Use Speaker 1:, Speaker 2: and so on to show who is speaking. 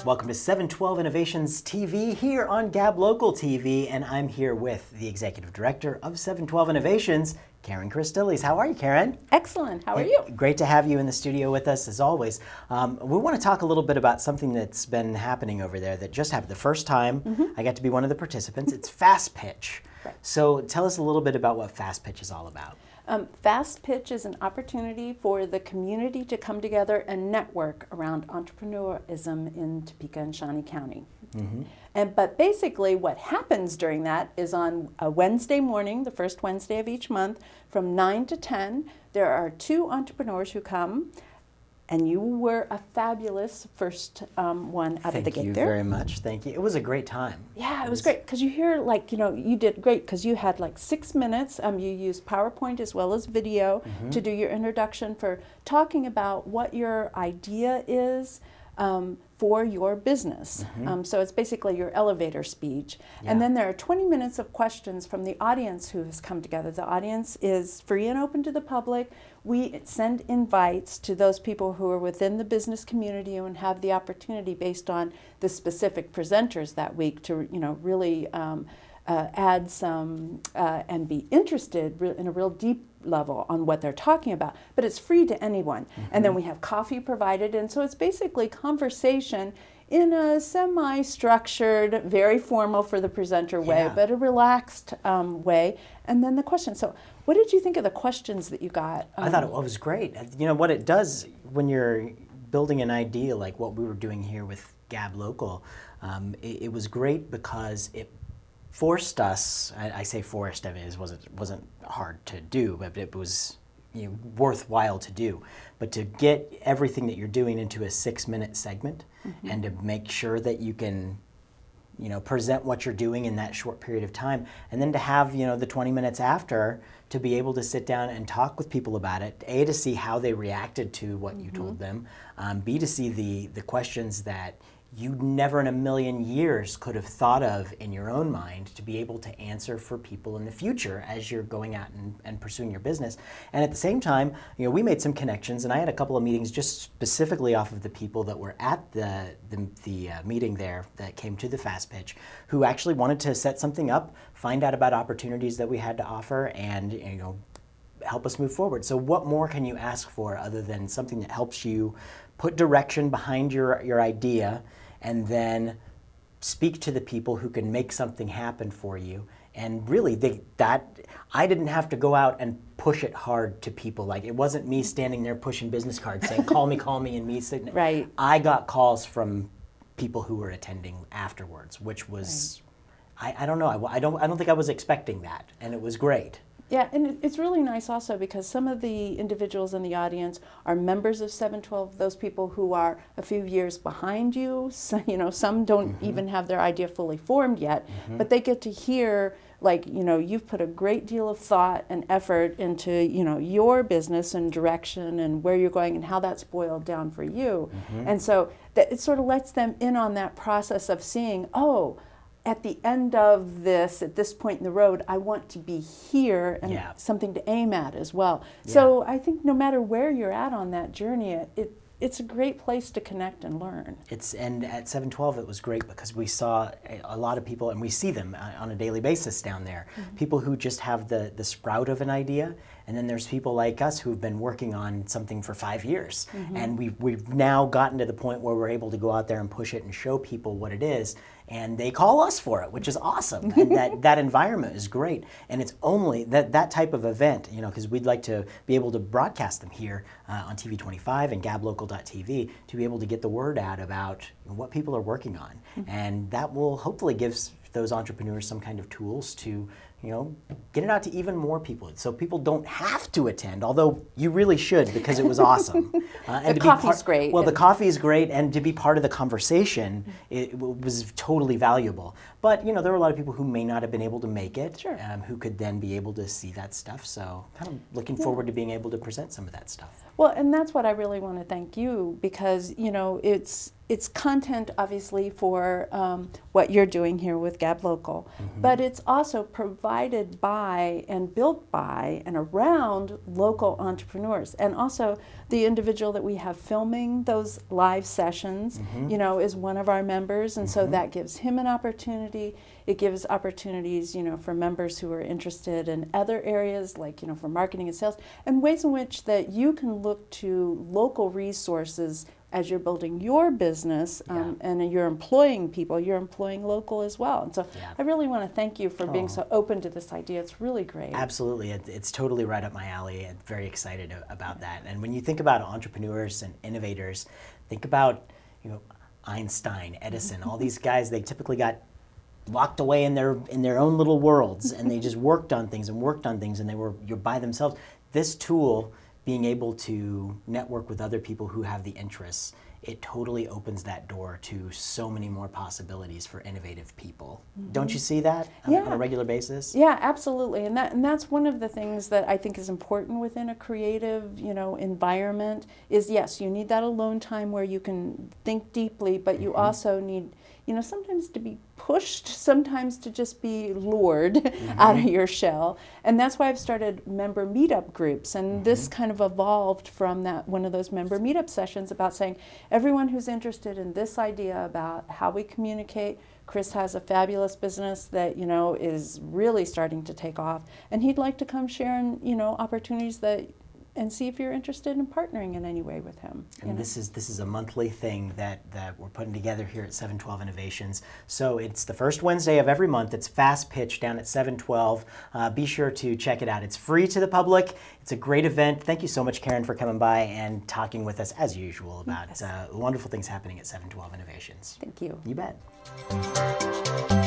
Speaker 1: Welcome to 712 Innovations TV here on Gab Local TV, and I'm here with the Executive Director of 712 Innovations, Karen Christilles. How are you, Karen?
Speaker 2: Excellent. How are you?
Speaker 1: Great to have you in the studio with us, as always. We want to talk a little bit about something that's been happening over there that just happened the first time I got to be one of the participants. It's Fast Pitch.
Speaker 2: Right.
Speaker 1: So tell us a little bit about what Fast Pitch is all about.
Speaker 2: Fast Pitch is an opportunity for the community to come together and network around entrepreneurism in Topeka and Shawnee County. But basically what happens during that is on a Wednesday morning, the first Wednesday of each month, from 9 to 10, there are two entrepreneurs who come, and you were a fabulous first one out of the gate there.
Speaker 1: Thank you very much. Thank you. It was a great time.
Speaker 2: Yeah, it was great because you hear you did great because you had 6 minutes. You used PowerPoint as well as video to do your introduction for talking about what your idea is for your business. So it's basically your elevator speech.
Speaker 1: Yeah.
Speaker 2: And then there are 20 minutes of questions from the audience who has come together. The audience is free and open to the public. We send invites to those people who are within the business community and have the opportunity based on the specific presenters that week to really add some and be interested in a real deep level on what they're talking about, but it's free to anyone. And then we have coffee provided, and so it's basically conversation in a semi-structured, very formal for the presenter way, but a relaxed way. And then the questions. So what did you think of the questions that you got?
Speaker 1: I thought it was great. You know, what it does when you're building an idea like what we were doing here with Gab Local, it was great because it forced us, I say forced, I mean, it wasn't hard to do, but it was worthwhile to do. But to get everything that you're doing into a 6-minute segment and to make sure that you can present what you're doing in that short period of time, and then to have the 20 minutes after to be able to sit down and talk with people about it, A, to see how they reacted to what you told them, B, to see the questions that you never in a million years could have thought of in your own mind to be able to answer for people in the future as you're going out and pursuing your business. And at the same time, we made some connections, and I had a couple of meetings just specifically off of the people that were at the meeting there that came to the Fast Pitch, who actually wanted to set something up, find out about opportunities that we had to offer, and help us move forward. So what more can you ask for other than something that helps you put direction behind your idea, and then speak to the people who can make something happen for you. And really, I didn't have to go out and push it hard to people. Like, it wasn't me standing there pushing business cards saying, call me, and me sitting.
Speaker 2: Right.
Speaker 1: I got calls from people who were attending afterwards, which was, I don't know, I don't think I was expecting that, and it was great.
Speaker 2: Yeah, and it's really nice also because some of the individuals in the audience are members of 712, those people who are a few years behind you. So, some don't even have their idea fully formed yet, but they get to hear, you've put a great deal of thought and effort into, your business and direction and where you're going and how that's boiled down for you. And so it sort of lets them in on that process of seeing, at the end of this, at this point in the road, I want to be here and something to aim at as well. Yeah. So I think no matter where you're at on that journey, it's a great place to connect and learn. And
Speaker 1: at 712 it was great because we saw a lot of people, and we see them on a daily basis down there, people who just have the sprout of an idea, and then there's people like us who've been working on something for 5 years, and we've now gotten to the point where we're able to go out there and push it and show people what it is, and they call us for it, which is awesome. And that environment is great, and it's only that type of event, because we'd like to be able to broadcast them here on TV 25 and gablocal.tv to be able to get the word out about what people are working on, and that will hopefully give those entrepreneurs some kind of tools to get it out to even more people, so people don't have to attend, although you really should, because it was awesome.
Speaker 2: And the coffee's great.
Speaker 1: Well, the coffee is great, and to be part of the conversation, it was totally valuable. But, there were a lot of people who may not have been able to make it, who could then be able to see that stuff, so kind of looking forward to being able to present some of that stuff.
Speaker 2: Well, and that's what I really want to thank you, because, it's content, obviously, for what you're doing here with Gab Local, but it's also provided by and built by and around local entrepreneurs. And also, the individual that we have filming those live sessions, you know, is one of our members, and so that gives him an opportunity. It gives opportunities, you know, for members who are interested in other areas, like, you know, for marketing and sales, and ways in which that you can look to local resources as you're building your business, and you're employing people, you're employing local as well. And so I really want to thank you for being so open to this idea. It's really great.
Speaker 1: Absolutely. It's totally right up my alley. I'm very excited about that. And when you think about entrepreneurs and innovators, think about, you know, Einstein, Edison, all these guys, they typically got locked away in their own little worlds, and they just worked on things, and you're by themselves. This tool, being able to network with other people who have the interests, it totally opens that door to so many more possibilities for innovative people. Don't you see that on a regular basis?
Speaker 2: Yeah, absolutely. And that's one of the things that I think is important within a creative, you know, environment is, yes, you need that alone time where you can think deeply, but you also need, you know, sometimes to be pushed, sometimes to just be lured out of your shell. And that's why I've started member meetup groups. And this kind of evolved from that one of those member meetup sessions about saying, everyone who's interested in this idea about how we communicate, Chris has a fabulous business that, you know, is really starting to take off. And he'd like to come share, you know, opportunities that, and see if you're interested in partnering in any way with him.
Speaker 1: And this is a monthly thing that we're putting together here at 712 Innovations. So it's the first Wednesday of every month. It's Fast Pitch down at 712. Be sure to check it out. It's free to the public. It's a great event. Thank you so much, Karen, for coming by and talking with us, as usual, about wonderful things happening at 712 Innovations.
Speaker 2: Thank you.
Speaker 1: You bet.